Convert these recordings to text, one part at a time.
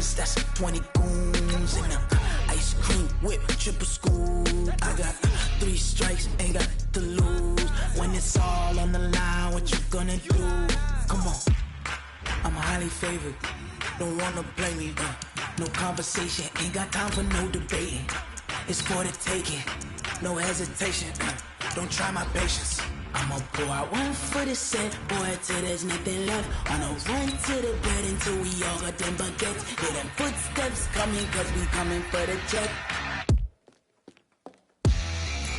choppers, that's 20 goons in them. Ice cream whip, triple scoop. I got 3 strikes, ain't got to lose. When it's all on the line, what you gonna do? Come on, I'm highly favored. Don't wanna blame me, no conversation, ain't got time for no debating. It's for the taking, no hesitation. Don't try my patience. I'ma pour out one for the set, boy, till there's nothing left. On a run to the bed until we all got them baguettes. Hear them footsteps coming, cause we coming for the check.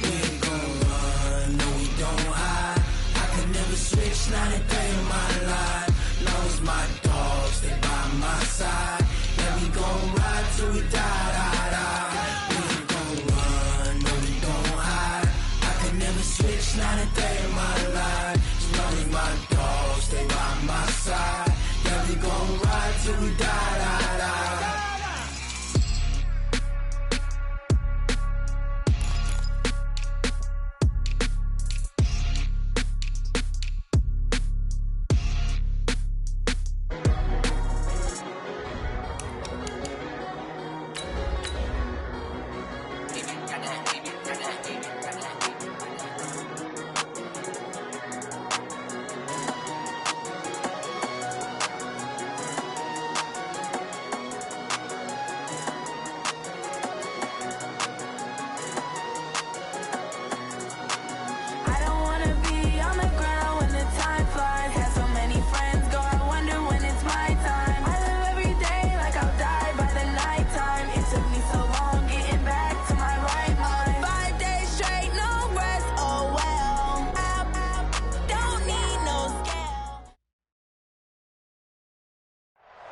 We ain't gon' run, no we don't hide. I could never switch, not a day in my life. Long as my dogs, they by my side. Yeah, we gon' ride till we die, die, die. We ain't gon' run, no we don't hide. I could never switch, not a day in my life. As long as my dogs, they by my side. Yeah, we gon' ride till we die, die, die.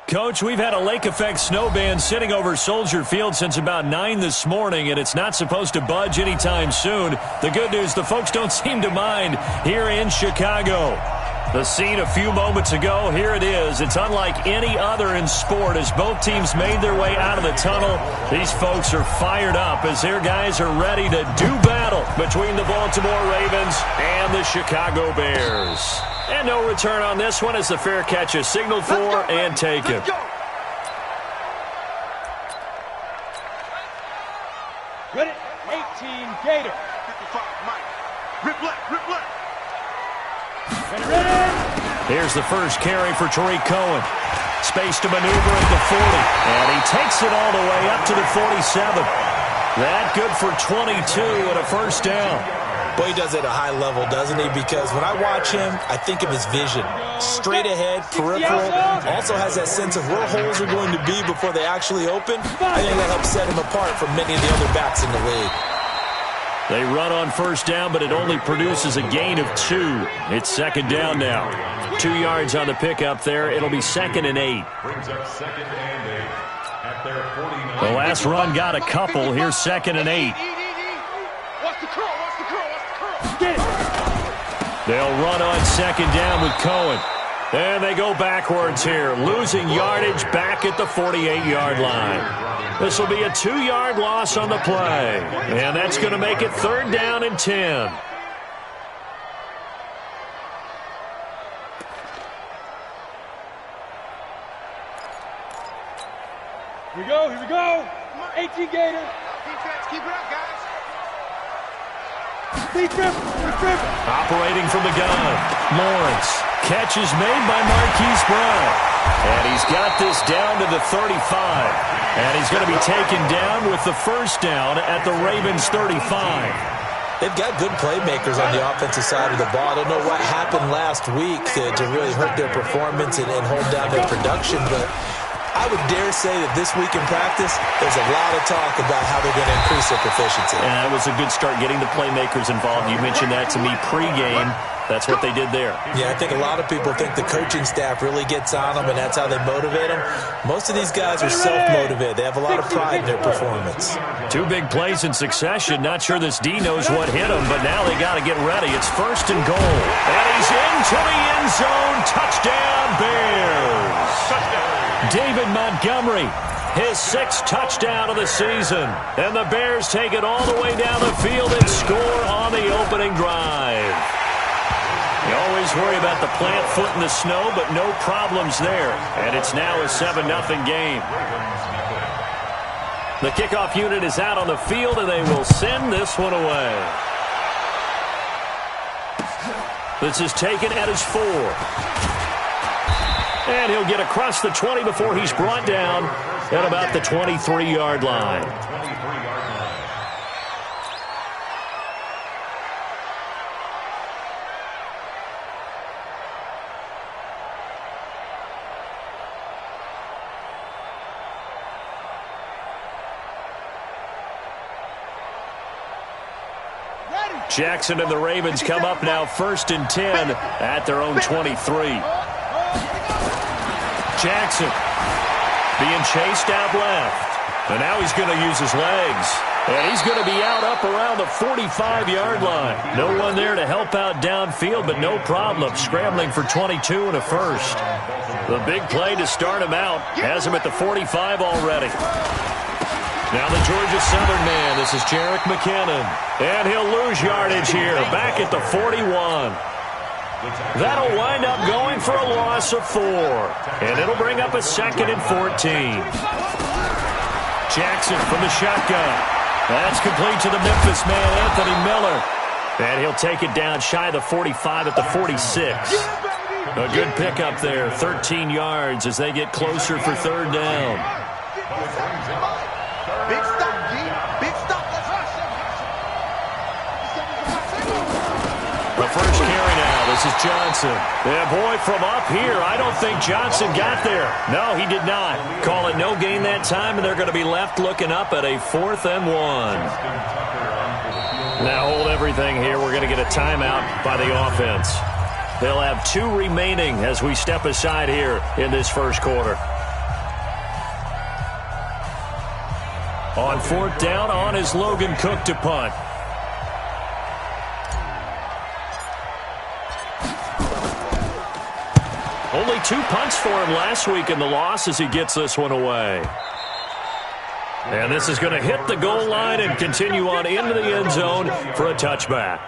Coach, we've had a lake effect snow band sitting over Soldier Field since about 9 this morning, and it's not supposed to budge anytime soon. The good news, the folks don't seem to mind here in Chicago. The scene a few moments ago, here it is. It's unlike any other in sport as both teams made their way out of the tunnel. These folks are fired up as their guys are ready to do battle between the Baltimore Ravens and the Chicago Bears. And no return on this one as the fair catch is signaled for and taken. Ready? 18 Gator. 55 Mike. Rip left, rip left. Ready? Here's the first carry for Tariq Cohen. Space to maneuver at the 40. And he takes it all the way up to the 47. That good for 22 and a first down. Boy, he does it at a high level, doesn't he? Because when I watch him, I think of his vision. Straight ahead, peripheral. Also has that sense of where holes are going to be before they actually open. I think that helps set him apart from many of the other backs in the league. They run on first down, but it only produces a gain of 2. It's second down now. 2 yards on the pickup there. It'll be 2nd and 8. Brings up 2nd and 8 at their 49. The last run got a couple. Here's 2nd and 8. Watch the curl, watch the curl, watch the curl. Get it. They'll run on second down with Cohen. And they go backwards here, losing yardage back at the 48-yard line. This will be a 2-yard loss on the play. And that's going to make it 3rd down and 10. Here we go, here we go. 18 Gator. Defense, keep it up, guys. Operating from the gun, Lawrence. Catch is made by Marquise Brown. And he's got this down to the 35. And he's going to be taken down with the first down at the Ravens 35. They've got good playmakers on the offensive side of the ball. I don't know what happened last week to really hurt their performance and hold down their production, but I would dare say that this week in practice, there's a lot of talk about how they're going to increase their proficiency. And that was a good start, getting the playmakers involved. You mentioned that to me pregame. That's what they did there. Yeah, I think a lot of people think the coaching staff really gets on them, and that's how they motivate them. Most of these guys are self-motivated. They have a lot of pride in their performance. 2 big plays in succession. Not sure this D knows what hit him, but now they got to get ready. It's 1st and goal. And he's into the end zone. Touchdown, Bears. David Montgomery, his 6th touchdown of the season. And the Bears take it all the way down the field and score on the opening drive. You always always worry about the plant foot in the snow, but no problems there. And it's now a 7-0 game. The kickoff unit is out on the field, and they will send this one away. This is taken at his 4. And he'll get across the 20 before he's brought down at about the 23-yard line. Jackson and the Ravens come up now 1st and 10 at their own 23. Jackson being chased out left. And now he's going to use his legs. And he's going to be out up around the 45-yard line. No one there to help out downfield, but no problem. Scrambling for 22 and a first. The big play to start him out has him at the 45 already. Now the Georgia Southern man, this is Jerick McKinnon. And he'll lose yardage here, back at the 41. That'll wind up going for a loss of 4. And it'll bring up a 2nd and 14. Jackson from the shotgun. That's complete to the Memphis man, Anthony Miller. And he'll take it down shy of the 45 at the 46. A good pickup there, 13 yards as they get closer for 3rd down. Big stop, G. Big stop. Let's rush him. The first carry now. This is Johnson. Yeah, boy, from up here, I don't think Johnson got there. No, he did not. Call it no gain that time, and they're going to be left looking up at a 4th and 1. Now hold everything here. We're going to get a timeout by the offense. They'll have 2 remaining as we step aside here in this first quarter. On 4th down, on is Logan Cook to punt. Only 2 punts for him last week in the loss as he gets this one away. And this is going to hit the goal line and continue on into the end zone for a touchback.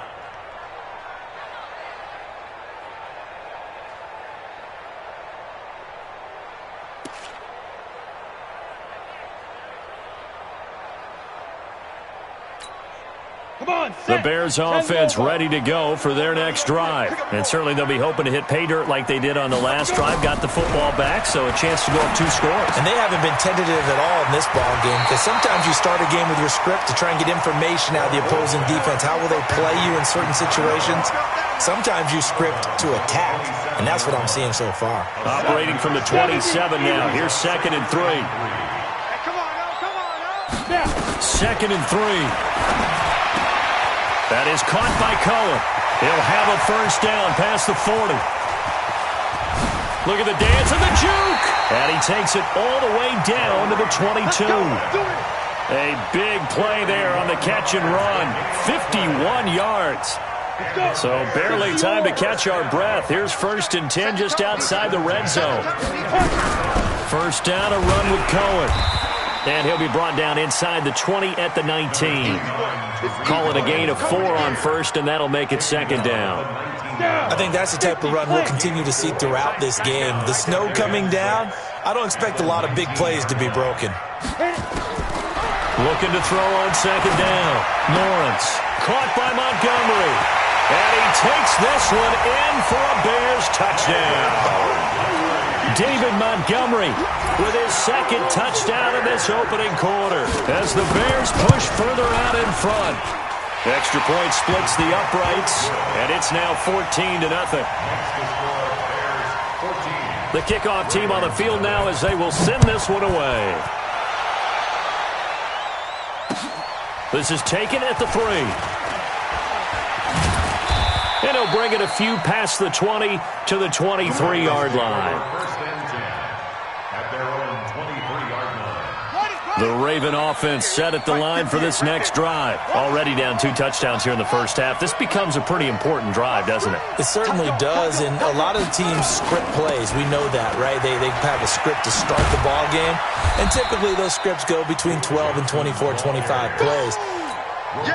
The Bears offense ready to go for their next drive. And certainly they'll be hoping to hit pay dirt like they did on the last drive. Got the football back, so a chance to go up 2 scores. And they haven't been tentative at all in this ball game, because sometimes you start a game with your script to try and get information out of the opposing defense. How will they play you in certain situations? Sometimes you script to attack, and that's what I'm seeing so far. Operating from the 27 now. Here's 2nd and 3. Come on, now. 2nd and 3. That is caught by Cohen. He'll have a first down past the 40. Look at the dance and the juke. And he takes it all the way down to the 22. A big play there on the catch and run. 51 yards. So barely time to catch our breath. Here's 1st and 10 just outside the red zone. First down, a run with Cohen. And he'll be brought down inside the 20 at the 19. Call it a gain of 4 on 1st, and that'll make it 2nd down. I think that's the type of run we'll continue to see throughout this game. The snow coming down, I don't expect a lot of big plays to be broken. Looking to throw on 2nd down. Lawrence caught by Montgomery. And he takes this one in for a Bears touchdown. David Montgomery with his 2nd touchdown in this opening quarter as the Bears push further out in front. Extra point splits the uprights, and it's now 14-0. The kickoff team on the field now as they will send this one away. This is taken at the 3. And he'll bring it a few past the 20 to the 23-yard line. The Raven offense set at the line for this next drive. Already down 2 touchdowns here in the first half. This becomes a pretty important drive, doesn't it? It certainly does, and a lot of the teams script plays. We know that, right? They have a script to start the ball game, and typically those scripts go between 12 and 24, 25 plays.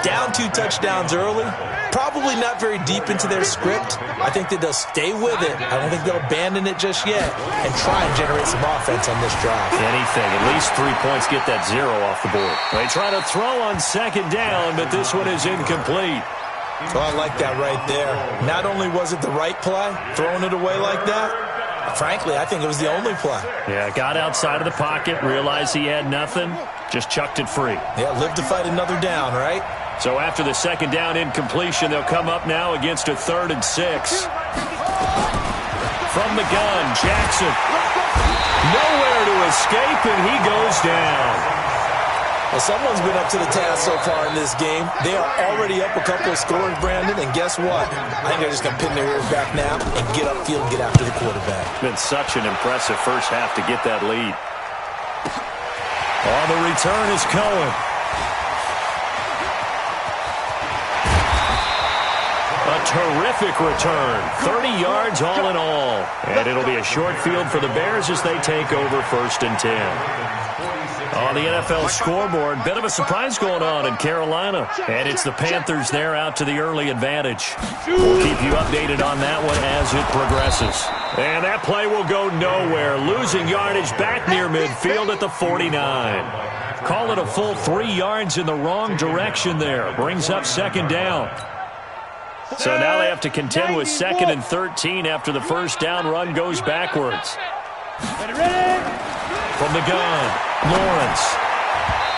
Down 2 touchdowns early. Probably not very deep into their script. I think that they'll stay with it. I don't think they'll abandon it just yet and try and generate some offense on this drive. Anything. At least 3 points get that 0 off the board. They try to throw on second down, but this one is incomplete. Oh, I like that right there. Not only was it the right play, throwing it away like that, frankly, I think it was the only play. Yeah, got outside of the pocket, realized he had nothing, just chucked it free. Yeah, live to fight another down, right? So after the second down incompletion, they'll come up now against a 3rd and 6. From the gun, Jackson. Nowhere to escape, and he goes down. Well, someone's been up to the task so far in this game. They are already up a couple of scores, Brandon, and guess what? I think they're just going to pin their ears back now and get upfield and get after the quarterback. Been such an impressive first half to get that lead. On the return is Cohen. A terrific return. 30 yards all in all. And it'll be a short field for the Bears as they take over 1st and 10. On the NFL scoreboard, bit of a surprise going on in Carolina. And it's the Panthers there out to the early advantage. We'll keep you updated on that one as it progresses. And that play will go nowhere. Losing yardage back near midfield at the 49. Call it a full 3 yards in the wrong direction there. Brings up second down. So now they have to contend with 2nd and 13 after the first down run goes backwards. From the gun, Lawrence.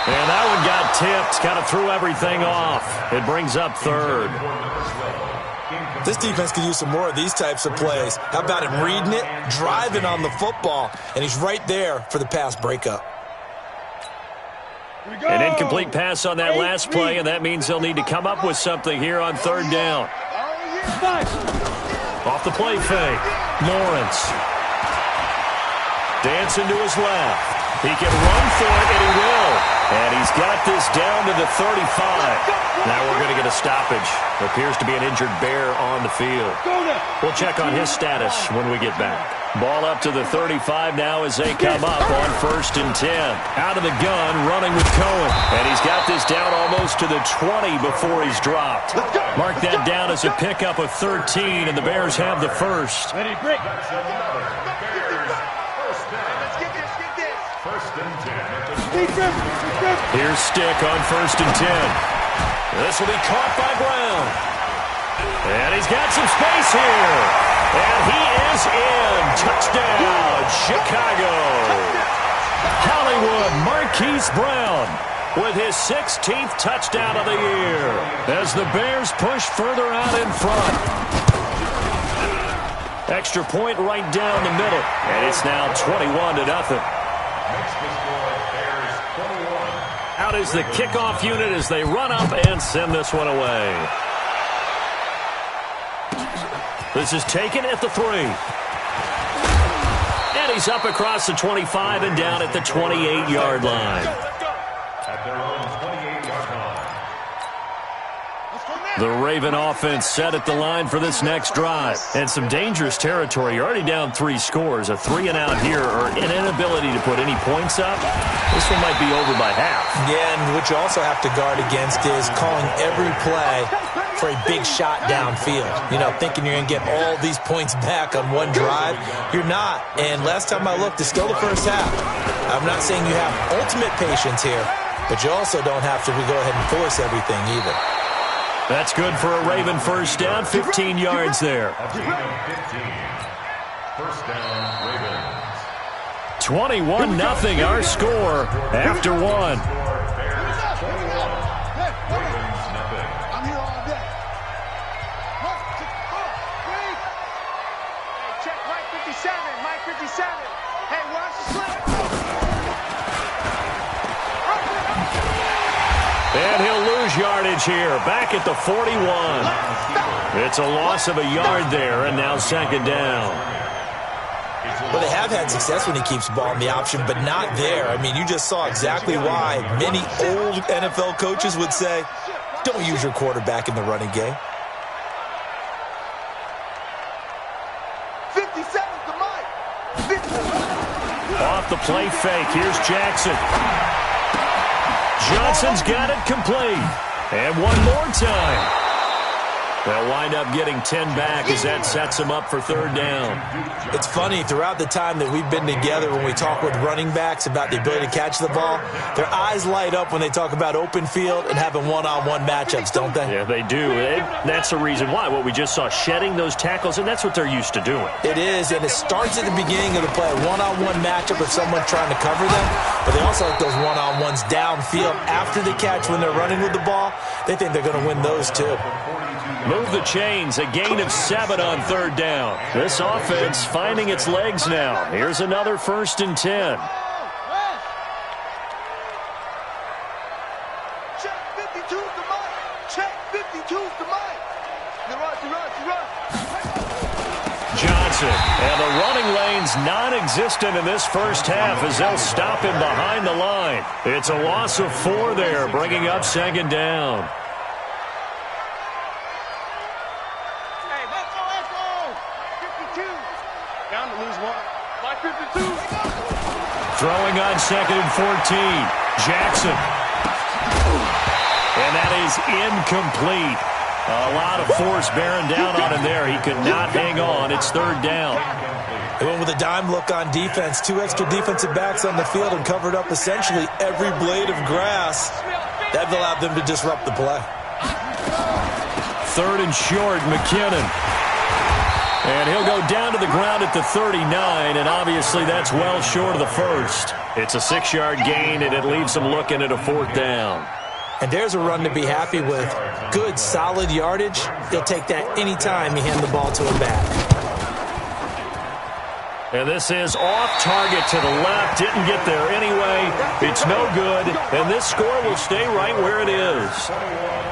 And that one got tipped, kind of threw everything off. It brings up 3rd. This defense could use some more of these types of plays. How about him reading it, driving on the football, and he's right there for the pass breakup. An incomplete pass on that last play, and that means they'll need to come up with something here on 3rd down. Off the play fake, Lawrence. Dancing to his left. He can run for it, and he will. And he's got this down to the 35. Now we're going to get a stoppage. Appears to be an injured Bear on the field. We'll check on his status when we get back. Ball up to the 35 now as they come up on 1st and 10. Out of the gun, running with Cohen. And he's got this down almost to the 20 before he's dropped. Mark that down as a pickup of 13, and the Bears have the first. Ready, break. Here's Stick on 1st and 10. This will be caught by Brown. And he's got some space here. And he is in. Touchdown, Chicago. Hollywood Marquise Brown with his 16th touchdown of the year as the Bears push further out in front. Extra point right down the middle. And it's now 21-0. Out is the kickoff unit as they run up and send this one away. This is taken at the 3. And he's up across the 25 and down at the 28-yard line. At their own 28-yard line. The Raven offense set at the line for this next drive. And some dangerous territory. You're already down 3 scores. A 3-and-out here or an inability to put any points up. This one might be over by half. Yeah, and what you also have to guard against is calling every play for a big shot downfield. You know, thinking you're going to get all these points back on one drive. You're not. And last time I looked, it's still the first half. I'm not saying you have ultimate patience here, but you also don't have to go ahead and force everything either. That's good for a Raven first down, 15 yards there. A gain of 15. First down, Ravens. 21-0 our score after 1. Bears 21. Ravens nothing. I'm here all day. Hey, check Mike 57. Mike 57. Hey, watch the slip. And he'll lose yardage here, back at the 41. It's a loss of a yard there, and now second down. Well, they have had success when he keeps the ball in the option, but not there. I mean, you just saw exactly why many old NFL coaches would say, don't use your quarterback in the running game. 57 to Mike. 57. Off the play fake, here's Jackson. Johnson's got it complete. And one more time. They'll wind up getting 10 back as that sets them up for third down. It's funny, throughout the time that we've been together, when we talk with running backs about the ability to catch the ball, their eyes light up when they talk about open field and having one-on-one matchups, don't they? Yeah, they do. That's the reason why. What we just saw, shedding those tackles, and that's what they're used to doing. It is, and it starts at the beginning of the play, a one-on-one matchup with someone trying to cover them, but they also like those one-on-ones downfield after the catch when they're running with the ball. They think they're going to win those too. Move the chains, a gain of 7 on third down. This offense finding its legs now. Here's another 1st and 10. Check 52's the mic. Check 52's the mic. Johnson, and the running lane's non-existent in this first half as they'll stop him behind the line. It's a loss of 4 there, bringing up 2nd down. Throwing on 2nd and 14. Jackson. And that is incomplete. A lot of force bearing down on him there. He could not hang on. It's 3rd down. They went with a dime look on defense. 2 extra defensive backs on the field and covered up essentially every blade of grass. That allowed them to disrupt the play. 3rd and short, McKinnon. And he'll go down to the ground at the 39, and obviously that's well short of the first. It's a 6-yard gain, and it leaves them looking at a 4th down. And there's a run to be happy with. Good, solid yardage. He'll take that anytime you hand the ball to him back. And this is off target to the left. Didn't get there anyway. It's no good, and this score will stay right where it is.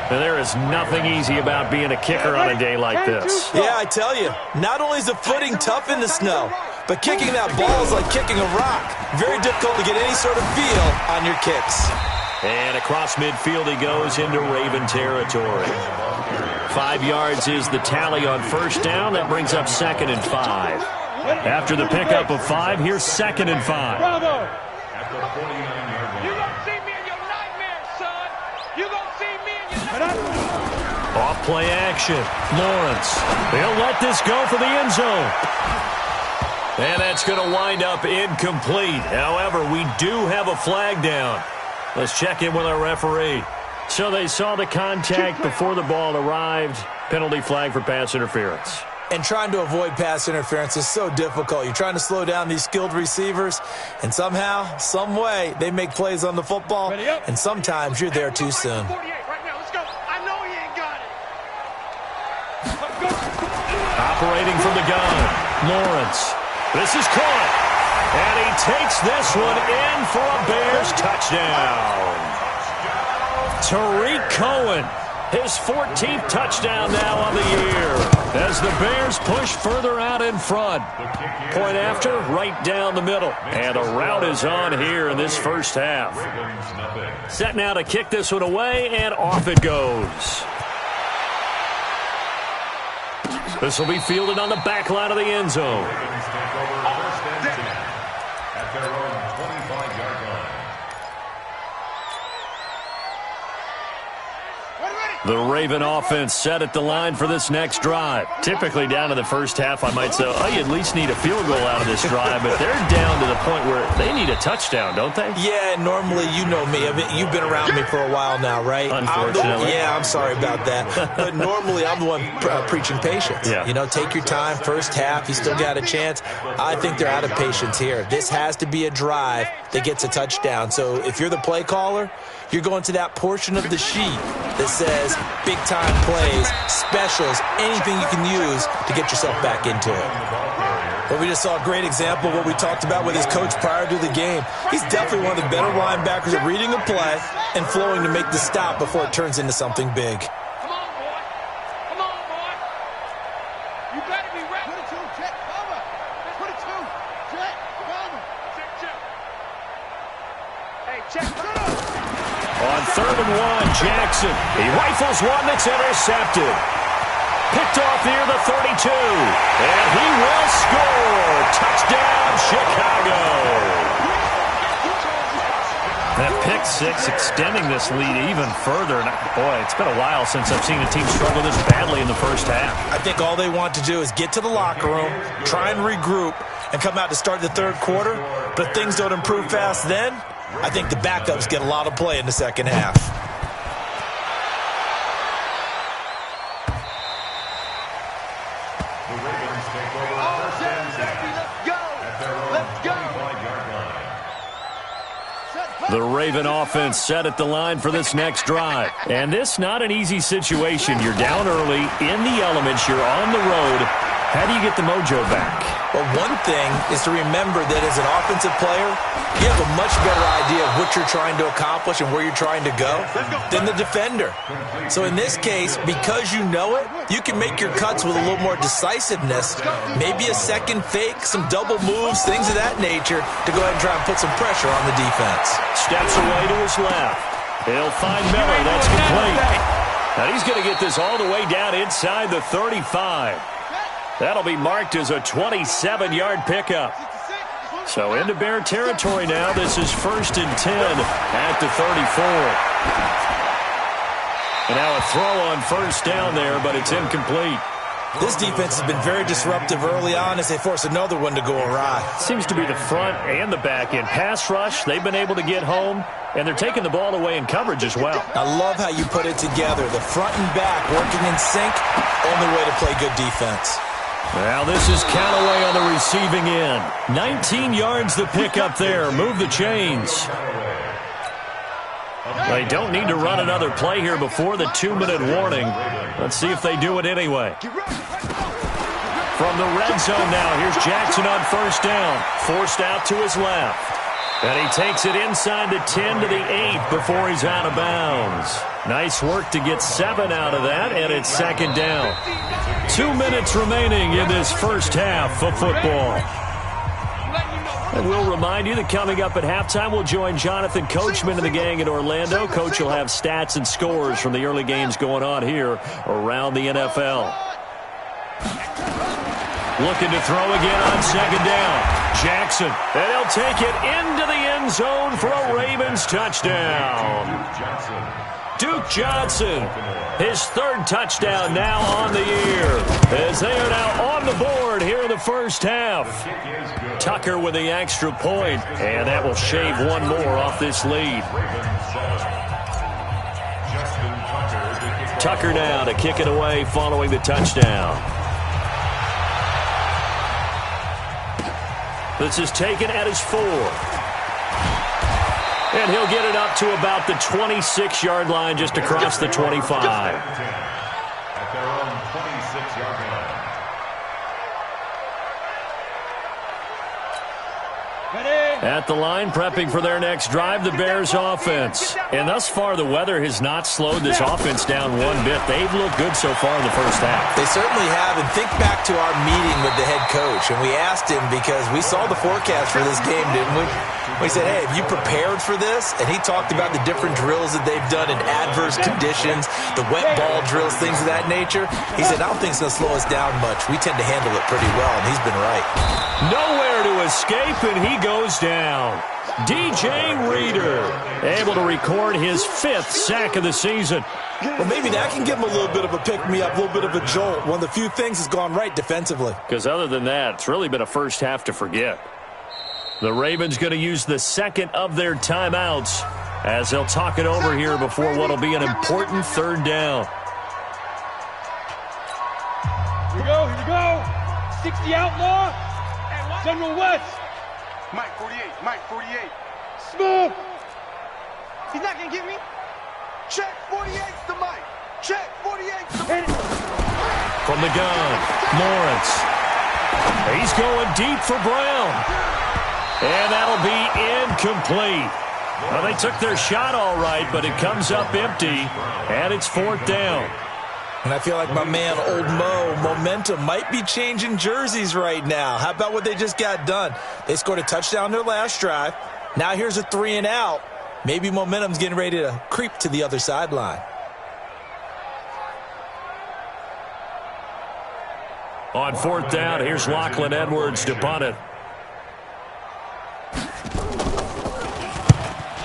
And there is nothing easy about being a kicker on a day like this. Yeah, I tell you, not only is the footing tough in the snow, but kicking that ball is like kicking a rock. Very difficult to get any sort of feel on your kicks. And across midfield he goes into Raven territory. 5 yards is the tally on 1st down. That brings up 2nd and 5. After the pickup of 5, here's 2nd and 5. Bravo! You gonna see me in your nightmares, son. You gonna see me in your nightmares. Off play action. Lawrence. They'll let this go for the end zone. And that's going to wind up incomplete. However, we do have a flag down. Let's check in with our referee. So they saw the contact before the ball arrived. Penalty flag for pass interference. And trying to avoid pass interference is so difficult. You're trying to slow down these skilled receivers, and somehow, some way, they make plays on the football, and sometimes you're there too soon. Operating from the gun, Lawrence. This is caught, and he takes this one in for a Bears touchdown. Tariq Cohen, his 14th touchdown now on the year, as the Bears push further out in front. Point after, right down the middle. And a route is on here in this first half. Set now to kick this one away, and off it goes. This will be fielded on the back line of the end zone. The Raven offense set at the line for this next drive. Typically down to the first half, I might say, oh, you at least need a field goal out of this drive, but they're down to the point where they need a touchdown, don't they? Yeah, normally, you know me. I mean, you've been around me for a while now, right? Unfortunately. I'm sorry about that. But normally, I'm the one preaching patience. Yeah. You know, take your time. First half, you still got a chance. I think they're out of patience here. This has to be a drive that gets a touchdown. So if you're the play caller, you're going to that portion of the sheet that says big-time plays, specials, anything you can use to get yourself back into it. But we just saw a great example of what we talked about with his coach prior to the game. He's definitely one of the better linebackers at reading a play and flowing to make the stop before it turns into something big. Come on, boy. Come on, boy. You better be ready. 22, check, cover. 22, check, cover. Check. Hey, check, cover. On 3rd and 1, Jackson. He rifles one that's intercepted. Picked off near the 32. And he will score. Touchdown, Chicago. That pick six extending this lead even further. And boy, it's been a while since I've seen a team struggle this badly in the first half. I think all they want to do is get to the locker room, try and regroup, and come out to start the third quarter. But if things don't improve fast then, I think the backups get a lot of play in the second half. The Raven offense set at the line for this next drive. And this not an easy situation. You're down early, in the elements, you're on the road. How do you get the mojo back? Well, one thing is to remember that as an offensive player, you have a much better idea of what you're trying to accomplish and where you're trying to go than the defender. So in this case, because you know it, you can make your cuts with a little more decisiveness, maybe a second fake, some double moves, things of that nature, to go ahead and try and put some pressure on the defense. Steps away to his left. He'll find Miller. That's complete. Now he's going to get this all the way down inside the 35. That'll be marked as a 27-yard pickup. So into Bear territory now. This is 1st and 10 at the 34. And now a throw on first down there, but it's incomplete. This defense has been very disruptive early on as they force another one to go awry. Seems to be the front and the back end. Pass rush, they've been able to get home, and they're taking the ball away in coverage as well. I love how you put it together. The front and back working in sync, only way to play good defense. Well, this is Callaway on the receiving end. 19 yards the pick up there. Move the chains. They don't need to run another play here before the 2-minute warning. Let's see if they do it anyway. From the red zone now, here's Jackson on first down. Forced out to his left. And he takes it inside the 10 to the 8 before he's out of bounds. Nice work to get 7 out of that, and it's second down. 2 minutes remaining in this first half of football. And we'll remind you that coming up at halftime, we'll join Jonathan Coachman and the gang in Orlando. Coach will have stats and scores from the early games going on here around the NFL. Looking to throw again on second down. Jackson, and he'll take it into the end zone for a Ravens touchdown. Duke Johnson, his third touchdown now on the year, as they are now on the board here in the first half. Tucker with the extra point, and that will shave one more off this lead. Tucker now to kick it away following the touchdown. This is taken at his 4. And he'll get it up to about the 26-yard line, just across the 25. At their own 26-yard line. At the line, prepping for their next drive, the Bears offense. And thus far, the weather has not slowed this offense down one bit. They've looked good so far in the first half. They certainly have. And think back to our meeting with the head coach. And we asked him, because we saw the forecast for this game, didn't we? We said, hey, have you prepared for this? And he talked about the different drills that they've done in adverse conditions, the wet ball drills, things of that nature. He said, I don't think it's going to slow us down much. We tend to handle it pretty well, and he's been right. Nowhere to escape, and he goes down. DJ Reader able to record his 5th sack of the season. Well, maybe that can give him a little bit of a pick-me-up, a little bit of a jolt. One of the few things has gone right defensively. Because other than that, it's really been a first half to forget. The Ravens going to use the second of their timeouts as they'll talk it over here before what will be an important third down. Here we go. 60 outlaw. General West. Mike 48. Smooth. He's not going to get me. Check 48's the Mike. Check 48's the Mike. From the gun, Lawrence. He's going deep for Brown. And that'll be incomplete. Well, they took their shot all right, but it comes up empty, and it's 4th down. And I feel like my man, Old Mo, momentum might be changing jerseys right now. How about what they just got done? They scored a touchdown their last drive. Now here's a 3 and out. Maybe momentum's getting ready to creep to the other sideline. On 4th down, here's Lachlan Edwards to punt it.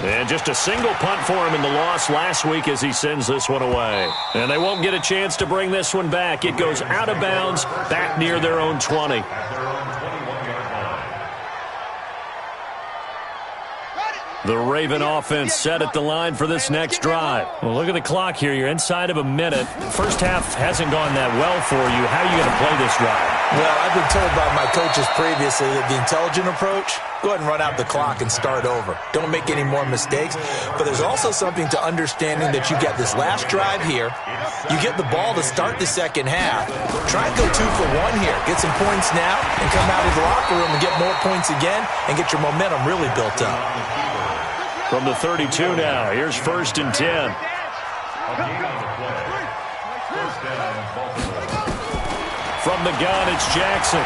And just a single punt for him in the loss last week as he sends this one away. And they won't get a chance to bring this one back. It goes out of bounds back near their own 20. The Raven offense set at the line for this next drive. Well, look at the clock here. You're inside of a minute. First half hasn't gone that well for you. How are you going to play this drive? Well, I've been told by my coaches previously that the intelligent approach, go ahead and run out the clock and start over. Don't make any more mistakes. But there's also something to understanding that you get this last drive here. You get the ball to start the second half. Try and go 2 for 1 here. Get some points now and come out of the locker room and get more points again and get your momentum really built up. From the 32 now, here's 1st and 10. From the gun, it's Jackson.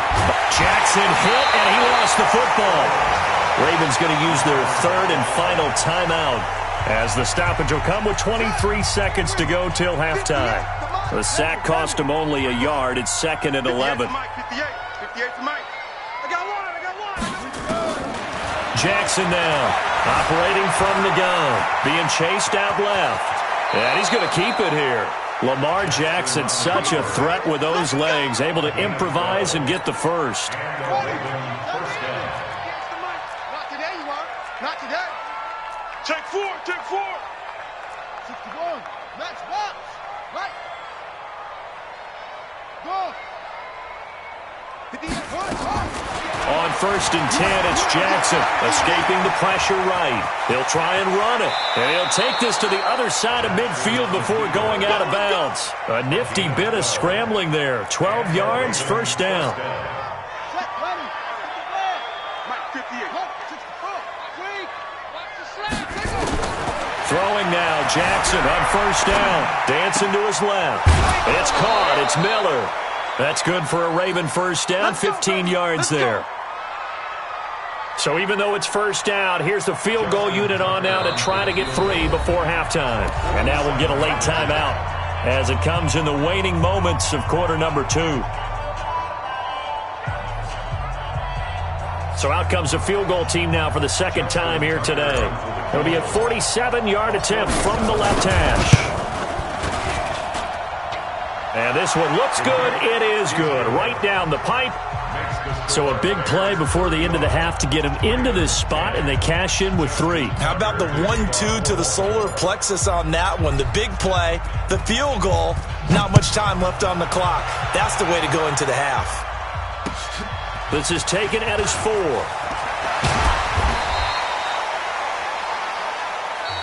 Jackson hit, and he lost the football. Ravens going to use their 3rd and final timeout as the stoppage will come with 23 seconds to go till halftime. The sack cost him only a yard. It's 2nd and 11. Jackson now, operating from the gun, being chased out left. And he's going to keep it here. Lamar Jackson, such a threat with those legs, able to improvise and get the first. Not today, you are. Not today. Take 4, take 4. 61. Max box. Right. Go. On 1st and 10, it's Jackson escaping the pressure right. He'll try and run it. And he'll take this to the other side of midfield before going out of bounds. A nifty bit of scrambling there. 12 yards, 1st down. Throwing now, Jackson on 1st down. Dancing to his left. It's caught. It's Miller. That's good for a Raven 1st down, 15 yards there. So even though it's 1st down, here's the field goal unit on now to try to get 3 before halftime. And now we'll get a late timeout as it comes in the waning moments of quarter number 2. So out comes the field goal team now for the 2nd time here today. It'll be a 47-yard attempt from the left hash. And this one looks good. It is good. Right down the pipe. So a big play before the end of the half to get him into this spot, and they cash in with 3. How about the 1-2 to the solar plexus on that one? The big play, the field goal, not much time left on the clock. That's the way to go into the half. This is taken at his 4.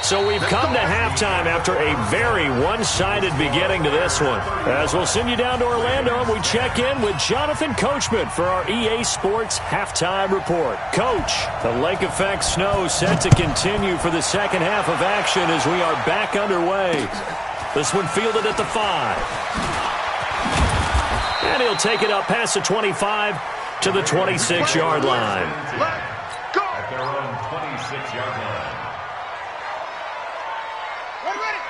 So we've come to halftime after a very one-sided beginning to this one. As we'll send you down to Orlando, and we check in with Jonathan Coachman for our EA Sports Halftime Report. Coach, the lake effect snow set to continue for the 2nd half of action as we are back underway. This one fielded at the 5. And he'll take it up past the 25 to the 26-yard line. At their own 26-yard line.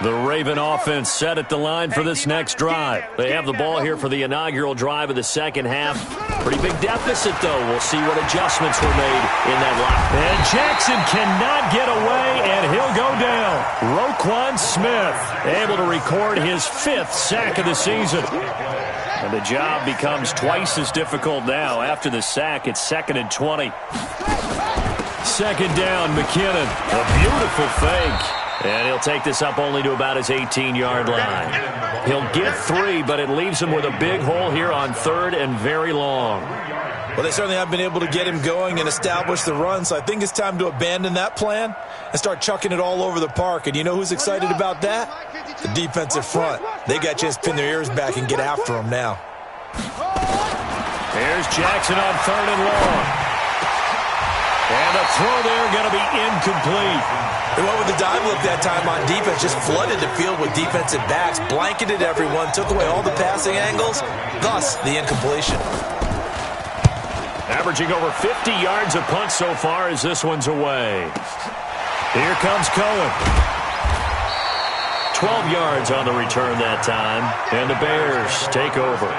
The Raven offense set at the line for this next drive. They have the ball here for the inaugural drive of the 2nd half. Pretty big deficit, though. We'll see what adjustments were made in that line. And Jackson cannot get away, and he'll go down. Roquan Smith able to record his 5th sack of the season. And the job becomes twice as difficult now. After the sack, it's 2nd and 20. 2nd down, McKinnon. A beautiful fake. And he'll take this up only to about his 18-yard line. He'll get 3, but it leaves him with a big hole here on 3rd and very long. Well, they certainly have been able to get him going and establish the run, so I think it's time to abandon that plan and start chucking it all over the park. And you know who's excited about that? The defensive front. They got a chance to pin their ears back and get after him now. Here's Jackson on 3rd and long. And the throw there going to be incomplete. They went with the dime look that time on defense, just flooded the field with defensive backs, blanketed everyone, took away all the passing angles, thus the incompletion. Averaging over 50 yards a punt so far as this one's away. Here comes Cohen. 12 yards on the return that time, and the Bears take over.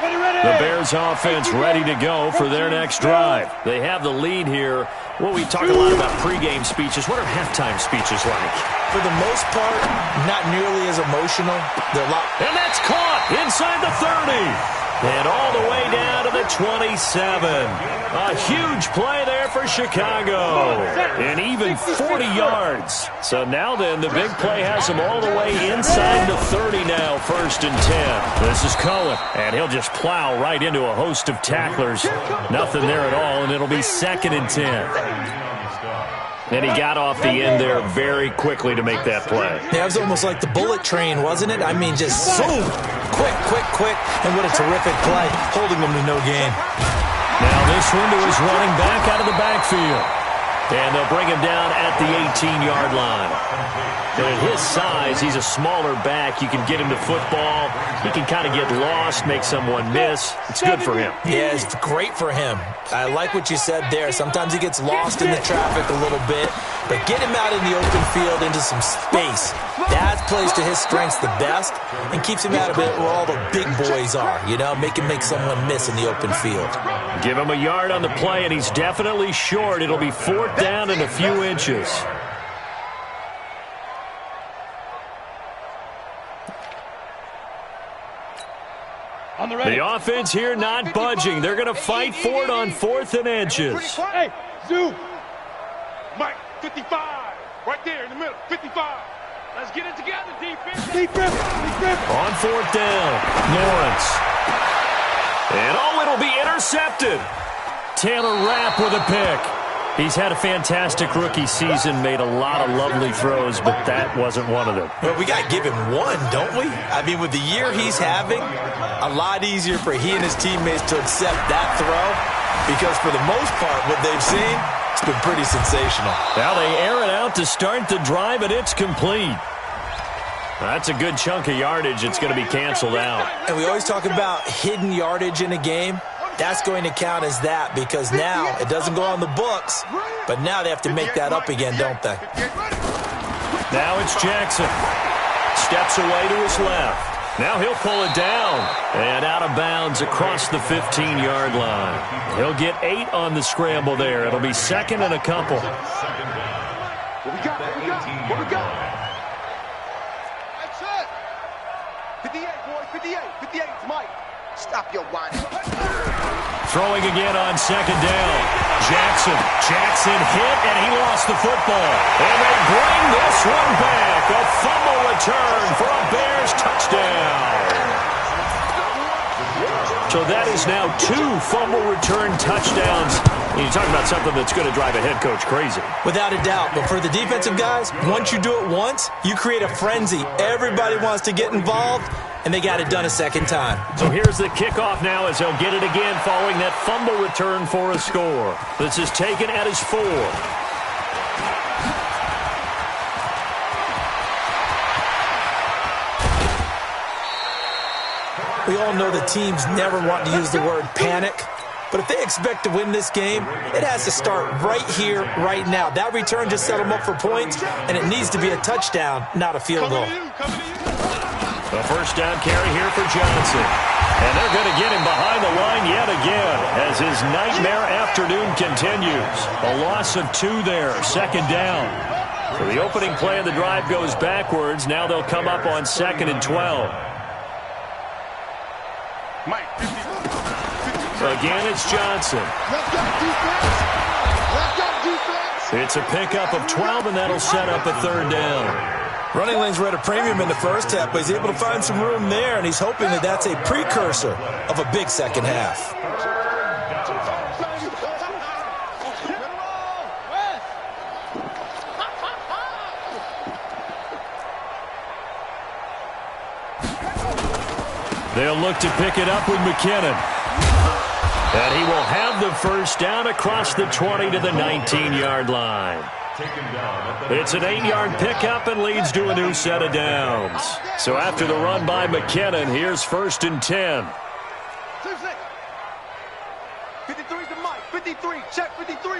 The Bears offense ready to go for their next drive. They have the lead here. Well, we talk a lot about pregame speeches. What are halftime speeches like? For the most part, not nearly as emotional. They're and that's caught inside the 30. And all the way down to the 27. A huge play there for Chicago. And even 40 yards. So now then, the big play has them all the way inside the 30 now, 1st and 10. This is Cohen, and he'll just plow right into a host of tacklers. Nothing there at all, and it'll be 2nd and 10. And he got off the end there very quickly to make that play. Yeah, it was almost like the bullet train, wasn't it? I mean, just zoom. Quick. And what a terrific play, holding them to no gain. Now this one to his running back out of the backfield. And they'll bring him down at the 18-yard line. But at his size, he's a smaller back. You can get him to football. He can kind of get lost, make someone miss. It's good for him. Yeah, it's great for him. I like what you said there. Sometimes he gets lost in the traffic a little bit. But get him out in the open field into some space. That plays to his strengths the best and keeps him out of it where all the big boys are. You know, make someone miss in the open field. Give him a yard on the play, and he's definitely short. It'll be 4th down and a few inches. The offense here not budging. They're going to fight for it on 4th and inches. Hey, zoom. Mike, 55. Right there in the middle, 55. Let's get it together, defense. On 4th down, Lawrence. And it'll be intercepted. Taylor Rapp with a pick. He's had a fantastic rookie season, made a lot of lovely throws, but that wasn't one of them. Well, we got to give him one, don't we? I mean, with the year he's having, a lot easier for he and his teammates to accept that throw because for the most part, what they've seen, it's been pretty sensational. Now they air it out to start the drive, and it's complete. That's a good chunk of yardage. It's going to be canceled out. And we always talk about hidden yardage in a game. That's going to count as that because now it doesn't go on the books, but now they have to make that up again, don't they? Now it's Jackson. Steps away to his left. Now he'll pull it down and out of bounds across the 15-yard line. He'll get 8 on the scramble there. It'll be 2nd and a couple. What we got? That's it. 58, boys, 58. 58, it's Mike. Stop your whining. Throwing again on 2nd down. Jackson hit, and he lost the football. And they bring this one back. A fumble return for a Bears touchdown. So that is now 2 fumble return touchdowns. You talk about something that's going to drive a head coach crazy. Without a doubt. But for the defensive guys, once you do it once, you create a frenzy. Everybody wants to get involved, and they got it done a second time. So here's the kickoff now as they'll get it again following that fumble return for a score. This is taken at his 4. We all know the teams never want to use the word panic. But if they expect to win this game, it has to start right here, right now. That return just set them up for points, and it needs to be a touchdown, not a field goal. A 1st down carry here for Johnson. And they're going to get him behind the line yet again as his nightmare afternoon continues. A loss of 2 there, 2nd down. So the opening play of the drive goes backwards. Now they'll come up on 2nd and 12. Mike, 50. Again, it's Johnson. It's a pickup of 12, and that'll set up a 3rd down. Running lanes were at a premium in the first half, but he's able to find some room there, and he's hoping that that's a precursor of a big second half. They'll look to pick it up with McKinnon. And he will have the 1st down across the 20 to the 19-yard line. It's an 8-yard pickup and leads to a new set of downs. So after the run by McKinnon, here's 1st and 10. 53 to Mike. 53. Check 53.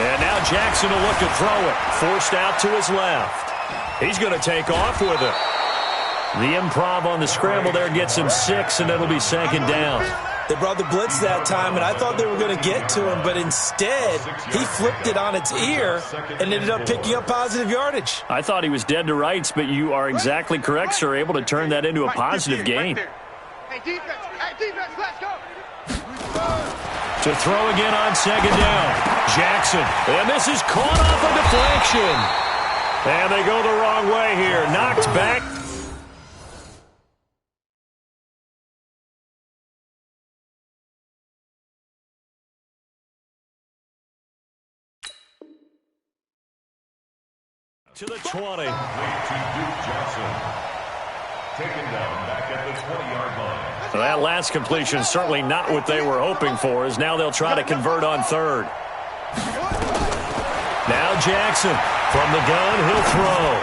And now Jackson will look to throw it. Forced out to his left. He's going to take off with it. The improv on the scramble there gets him 6, and it'll be second down. They brought the blitz that time, and I thought they were going to get to him, but instead he flipped it on its ear and ended up picking up positive yardage. I thought he was dead to rights, but you are exactly correct, sir. Able to turn that into a positive gain. Hey, defense, let's go. To throw again on second down. Jackson. And this is caught off a deflection. And they go the wrong way here. Knocked back. To the 20. Taken down back at the 20-yard line. So that last completion certainly not what they were hoping for, as now they'll try to convert on third. Now Jackson from the gun, he'll throw.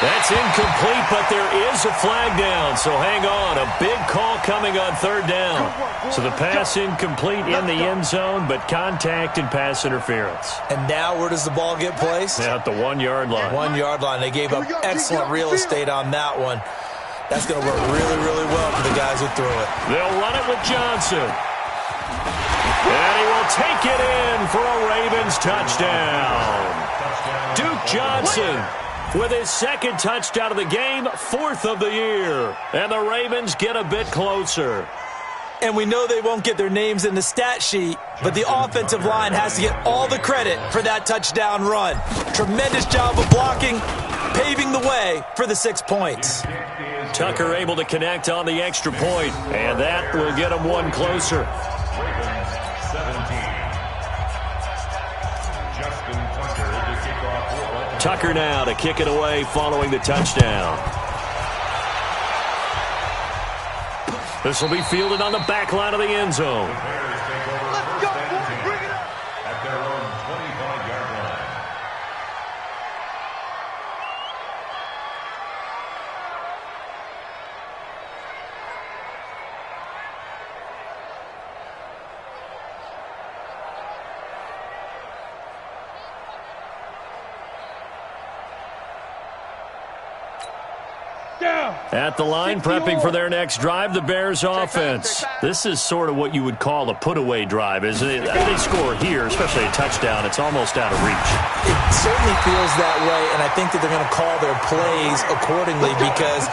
That's incomplete, but there is a flag down, so hang on. A big call coming on third down. So the pass incomplete in the end zone, but contact and pass interference. And now where does the ball get placed? Yeah, at the 1-yard line. 1-yard line. They gave up excellent real estate on that one. That's going to work really, really well for the guys who threw it. They'll run it with Johnson. And he will take it in for a Ravens touchdown. Duke Johnson with his second touchdown of the game, 4th of the year. And the Ravens get a bit closer. And we know they won't get their names in the stat sheet, but the offensive line has to get all the credit for that touchdown run. Tremendous job of blocking, paving the way for the 6 points. Tucker able to connect on the extra point, and that will get him one closer. Ravens 17. Justin Tucker to kick off. Tucker now to kick it away following the touchdown. This will be fielded on the back line of the end zone. Let's go, boys. Bring it up. At their own 25-yard line. At the line, prepping for their next drive, the Bears offense. This is sort of what you would call a put-away drive, isn't it? They score here, especially a touchdown. It's almost out of reach. It certainly feels that way, and I think that they're going to call their plays accordingly because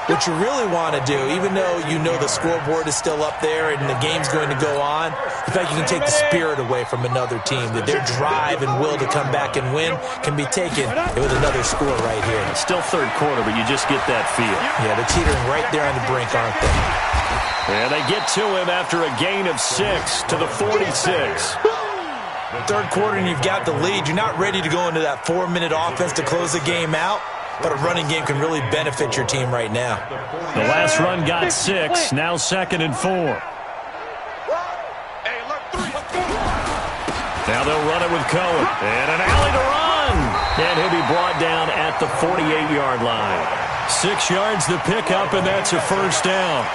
what you really want to do, even though you know the scoreboard is still up there and the game's going to go on, in fact, you can take the spirit away from another team, that their drive and will to come back and win can be taken with another score right here. It's still third quarter, but you just get that feel. Yeah, they're teetering right there on the brink, aren't they? And they get to him after a gain of 6 to the 46. Third quarter and you've got the lead. You're not ready to go into that 4-minute offense to close the game out, but a running game can really benefit your team right now. The last run got 6, now 2nd and 4. Now they'll run it with Cohen. And an alley to run. And he'll be brought down at the 48-yard line. 6 yards the pickup, and that's a first down.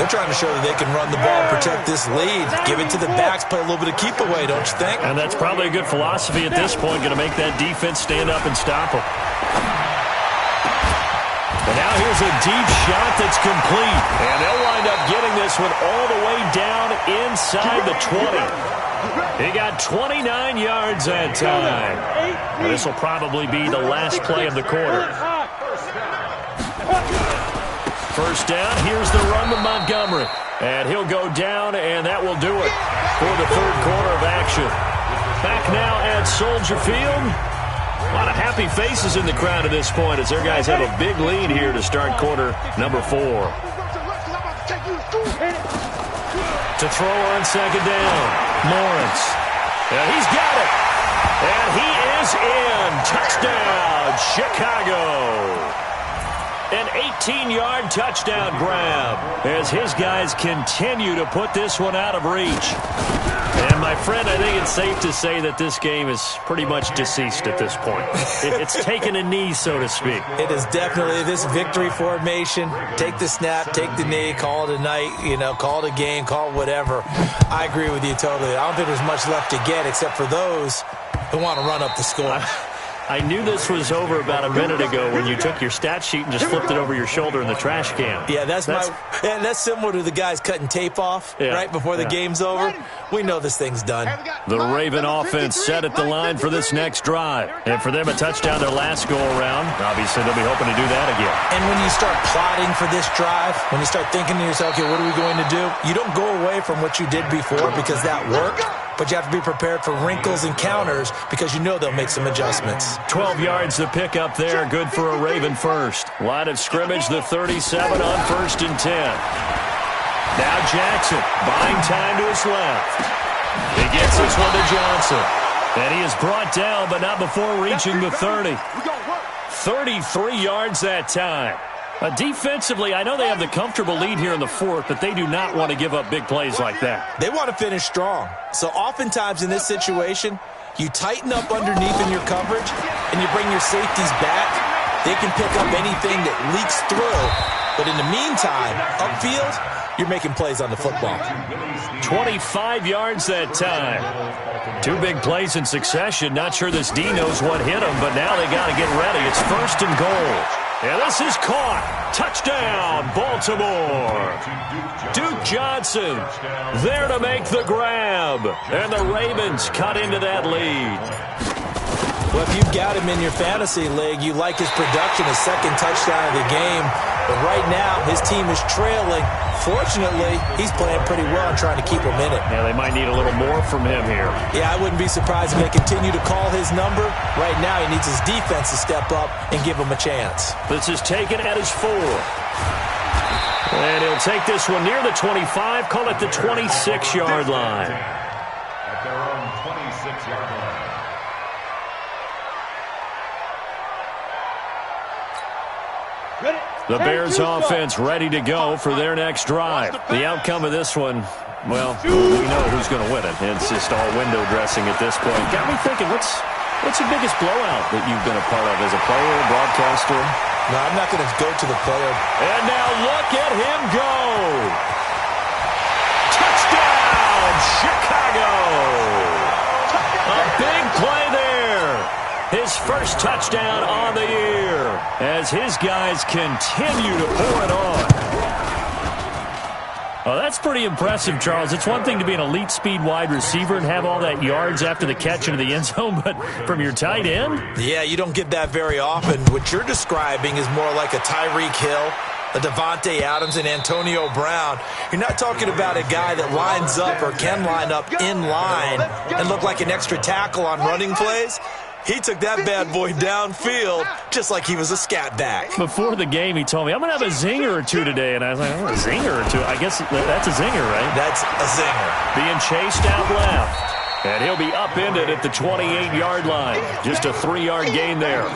They're trying to show that they can run the ball and protect this lead. Give it to the backs, play a little bit of keep away, don't you think? And that's probably a good philosophy at this point, going to make that defense stand up and stop them. And now here's a deep shot that's complete. And they'll wind up getting this one all the way down inside the 20. He got 29 yards that time. And this will probably be the last play of the quarter. First down, here's the run to Montgomery. And he'll go down, and that will do it for the third quarter of action. Back now at Soldier Field. A lot of happy faces in the crowd at this point as their guys have a big lead here to start quarter number 4. To throw on second down, Lawrence. And he's got it. And he is in. Touchdown, Chicago. An 18-yard touchdown grab as his guys continue to put this one out of reach. And, my friend, I think it's safe to say that this game is pretty much deceased at this point. It's taken a knee, so to speak. It is definitely this victory formation. Take the snap, take the knee, call it a night, call it a game, call it whatever. I agree with you totally. I don't think there's much left to get except for those who want to run up the score. I knew this was over about a minute ago when you took your stat sheet and just flipped it over your shoulder in the trash can. Yeah, that's similar to the guys cutting tape off right before the game's over. We know this thing's done. The Raven offense set at the line for this next drive. And for them, a touchdown their last go-around. Obviously, they'll be hoping to do that again. And when you start plotting for this drive, when you start thinking to yourself, okay, what are we going to do? You don't go away from what you did before because that worked. But you have to be prepared for wrinkles and counters because you know they'll make some adjustments. 12 yards to pick up there. Good for a Raven first. Line of scrimmage, the 37 on 1st and 10. Now Jackson buying time to his left. He gets this one to Johnson. And he is brought down, but not before reaching the 30. 33 yards that time. Defensively, I know they have the comfortable lead here in the 4th, but they do not want to give up big plays like that. They want to finish strong. So oftentimes in this situation, you tighten up underneath in your coverage, and you bring your safeties back. They can pick up anything that leaks through. But in the meantime, upfield, you're making plays on the football. 25 yards that time. 2 big plays in succession. Not sure this D knows what hit him, but now they got to get ready. It's 1st and goal. And this is caught. Touchdown, Baltimore. Duke Johnson there to make the grab. And the Ravens cut into that lead. Well, if you've got him in your fantasy league, you like his production, his 2nd touchdown of the game. But right now, his team is trailing. Fortunately, he's playing pretty well and trying to keep him in it. Yeah, they might need a little more from him here. Yeah, I wouldn't be surprised if they continue to call his number. Right now, he needs his defense to step up and give him a chance. This is taken at his 4. And he'll take this one near the 25, call it the 26-yard line. At their own 26-yard line. The Bears offense ready to go for their next drive. The outcome of this one, well, we know who's going to win it. It's just all window dressing at this point. Got me thinking, what's the biggest blowout that you've been a part of as a player, broadcaster? No, I'm not going to go to the player. And now look at him go. Touchdown, Chicago. A big play there. His first touchdown on the year as his guys continue to pour it on. Well, that's pretty impressive, Charles. It's one thing to be an elite speed wide receiver and have all that yards after the catch into the end zone, but from your tight end? Yeah, you don't get that very often. What you're describing is more like a Tyreek Hill, a Devontae Adams, and Antonio Brown. You're not talking about a guy that lines up or can line up in line and look like an extra tackle on running plays. He took that bad boy downfield just like he was a scat back. Before the game, he told me, I'm going to have a zinger or two today. And I was like, oh, a zinger or two? I guess that's a zinger, right? That's a zinger. Being chased out left. And he'll be upended at the 28-yard line. Just a 3-yard gain there.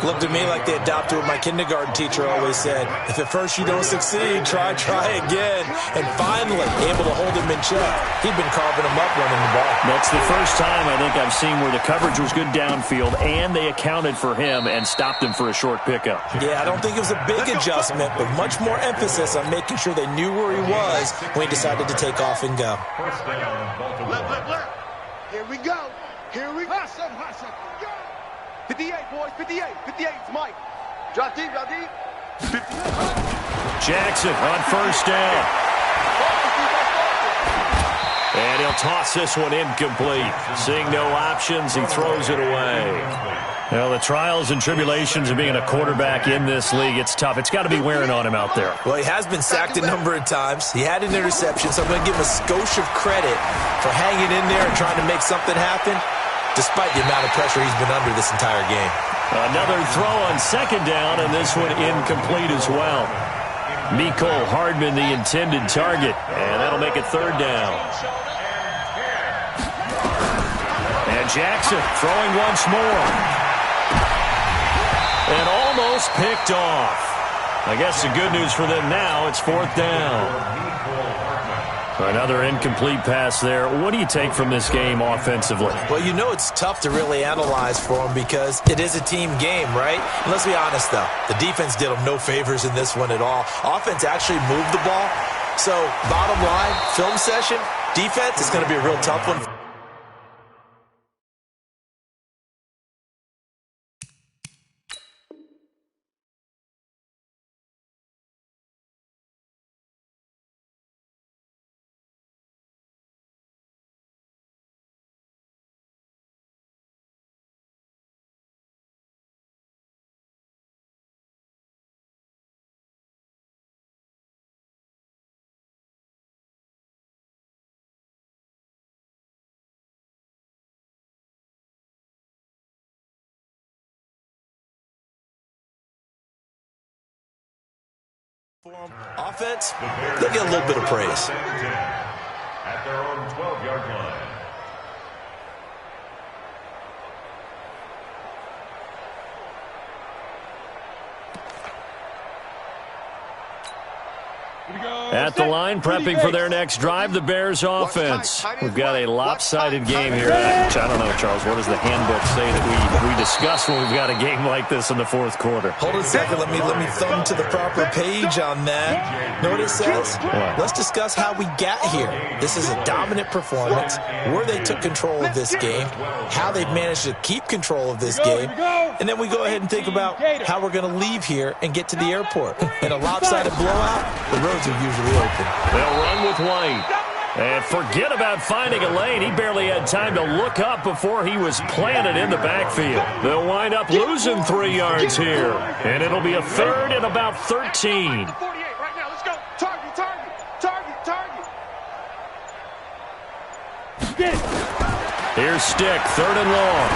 Looked at me like they adopted what my kindergarten teacher always said. If at first you don't succeed, try again. And finally, able to hold him in check. He'd been carving him up running the ball. That's the first time I think I've seen where the coverage was good downfield and they accounted for him and stopped him for a short pickup. Yeah, I don't think it was a big adjustment, but much more emphasis on making sure they knew where he was when he decided to take off and go. First down, Baltimore. Here we go. Here we go. Hustle. 58, boys. 58. 58. It's Mike. Drop deep. 58. Jackson on first down. And he'll toss this one incomplete. Seeing no options, he throws it away. Well, the trials and tribulations of being a quarterback in this league, it's tough. It's got to be wearing on him out there. Well, he has been sacked a number of times. He had an interception, so I'm going to give him a skosh of credit for hanging in there and trying to make something happen, despite the amount of pressure he's been under this entire game. Another throw on second down, and this one incomplete as well. Mecole Hardman, the intended target, and that'll make it third down. And Jackson throwing once more. And almost picked off. I guess the good news for them now, it's fourth down. Another incomplete pass there. What do you take from this game offensively? Well, you know it's tough to really analyze for them because it is a team game, right? And let's be honest, though. The defense did them no favors in this one at all. Offense actually moved the ball. So, bottom line, film session, defense is going to be a real tough one. Offense, they'll get a little bit of praise. At their own 12-yard line. At the line, prepping for their next drive, the Bears offense. We've got a lopsided game here. I don't know, Charles, what does the handbook say that we discuss when we've got a game like this in the fourth quarter? Hold on a second. Let me thumb to the proper page on that. Know what it says? Let's discuss how we got here. This is a dominant performance, where they took control of this game, how they've managed to keep control of this game, and then we go ahead and think about how we're going to leave here and get to the airport. In a lopsided blowout, the roads are usually open. They'll run with White. And forget about finding a lane. He barely had time to look up before he was planted in the backfield. They'll wind up losing 3 yards here. And it'll be a third and about 13. 48 right now. Let's go. Target, target, target, target. Get it. Here's Stick, third and long.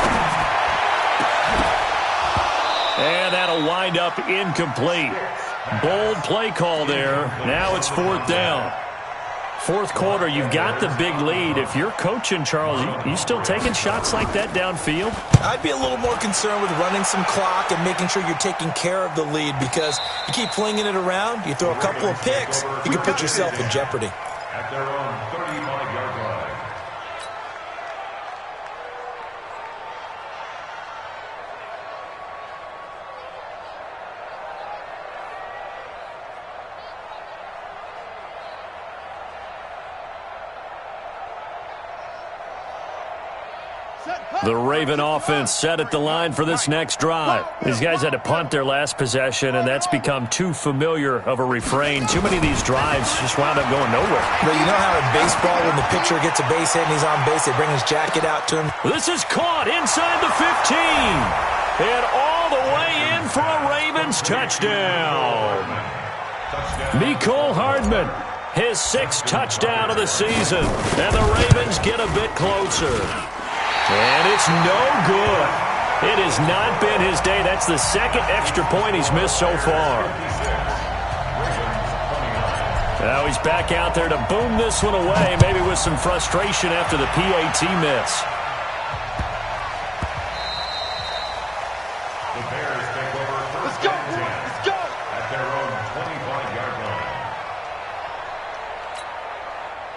And that'll wind up incomplete. Bold play call there. Now it's fourth down. Fourth quarter, you've got the big lead. If you're coaching, Charles, you still taking shots like that downfield? I'd be a little more concerned with running some clock and making sure you're taking care of the lead, because you keep flinging it around, you throw a couple of picks, you can put yourself in jeopardy. At their own 35-yard line. The Raven offense set at the line for this next drive. These guys had to punt their last possession, and that's become too familiar of a refrain. Too many of these drives just wound up going nowhere. But you know how in baseball, when the pitcher gets a base hit and he's on base, they bring his jacket out to him? This is caught inside the 15. And all the way in for a Ravens touchdown. Mecole Hardman, his 6th touchdown of the season. And the Ravens get a bit closer. And it's no good. It has not been his day. That's the 2nd extra point he's missed so far. Now he's back out there to boom this one away, maybe with some frustration after the PAT miss. The Bears take over first and 10 at their own 25-yard line.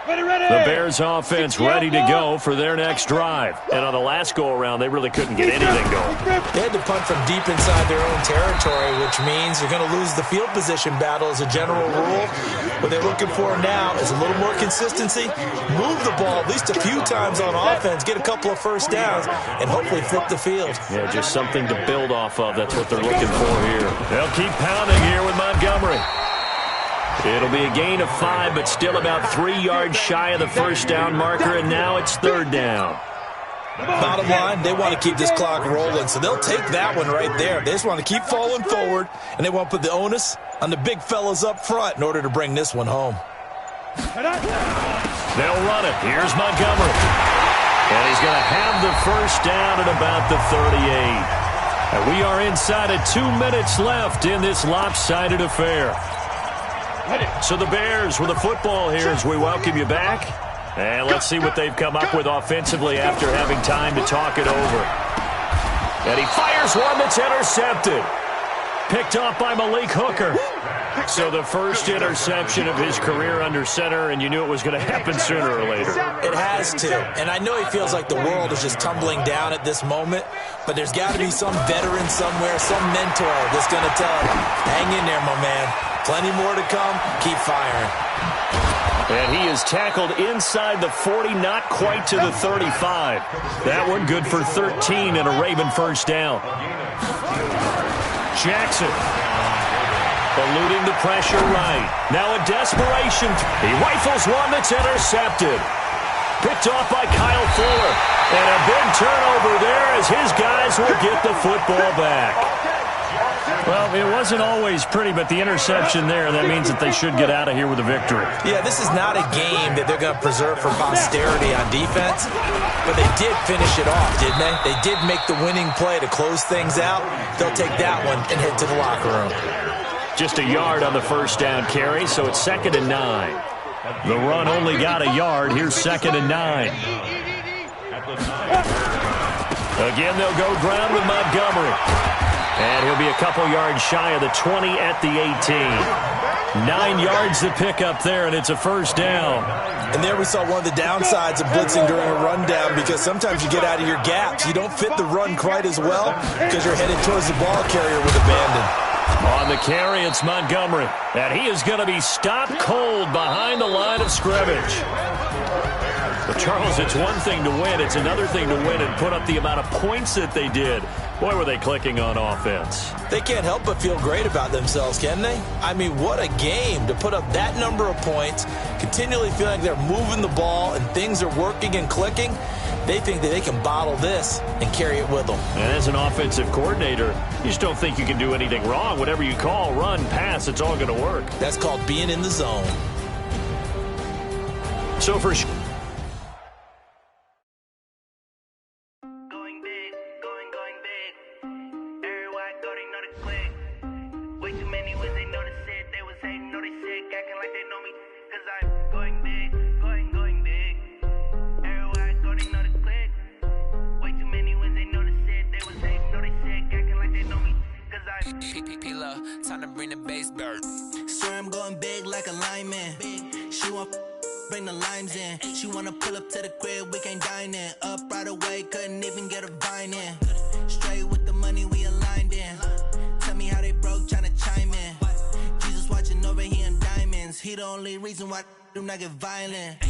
The Bears offense ready to go for their next drive. And on the last go-around, they really couldn't get anything going. They had to punt from deep inside their own territory, which means you're going to lose the field position battle as a general rule. What they're looking for now is a little more consistency, move the ball at least a few times on offense, get a couple of first downs, and hopefully flip the field. Yeah, just something to build off of. That's what they're looking for here. They'll keep pounding here with Montgomery. It'll be a gain of 5, but still about 3 yards shy of the first down marker, and now it's third down. Bottom line, they want to keep this clock rolling, so they'll take that one right there. They just want to keep falling forward, and they want to put the onus on the big fellas up front in order to bring this one home. They'll run it. Here's Montgomery. And he's going to have the first down at about the 38. And we are inside of 2 minutes left in this lopsided affair. So the Bears with the football here as we welcome you back. And let's see what they've come up with offensively after having time to talk it over. And he fires one that's intercepted. Picked off by Malik Hooker. So the first interception of his career under center, and you knew it was going to happen sooner or later. It has to. And I know he feels like the world is just tumbling down at this moment, but there's got to be some veteran somewhere, some mentor that's going to tell him, hang in there, my man. Plenty more to come. Keep firing. And he is tackled inside the 40, not quite to the 35. That one good for 13 and a Raven first down. Jackson eluding the pressure right. Now in desperation, he rifles one that's intercepted. Picked off by Kyle Fuller. And a big turnover there as his guys will get the football back. Well, it wasn't always pretty, but the interception there, that means that they should get out of here with a victory. Yeah, this is not a game that they're going to preserve for posterity on defense, but they did finish it off, didn't they? They did make the winning play to close things out. They'll take that one and head to the locker room. Just a yard on the first down carry, so it's 2nd and 9. The run only got a yard. Here's 2nd and 9. Again, they'll go ground with Montgomery. And he'll be a couple yards shy of the 20 at the 18. 9 yards to pick up there, and it's a first down. And there we saw one of the downsides of blitzing during a rundown, because sometimes you get out of your gaps. You don't fit the run quite as well because you're headed towards the ball carrier with abandon. On the carry, it's Montgomery. And he is going to be stopped cold behind the line of scrimmage. But, Charles, it's one thing to win. It's another thing to win and put up the amount of points that they did. Boy, were they clicking on offense. They can't help but feel great about themselves, can they? I mean, what a game to put up that number of points, continually feeling like they're moving the ball and things are working and clicking. They think that they can bottle this and carry it with them. And as an offensive coordinator, you just don't think you can do anything wrong. Whatever you call, run, pass, it's all going to work. That's called being in the zone. So for time to bring the bass bird. Swear I'm going big like a lineman. She want bring the limes in. She wanna pull up to the crib, we can't dine in. Up right away, couldn't even get a vine in. Straight with the money we aligned in. Tell me how they broke, tryna chime in. Jesus watching over here in diamonds. He the only reason why do not get violent.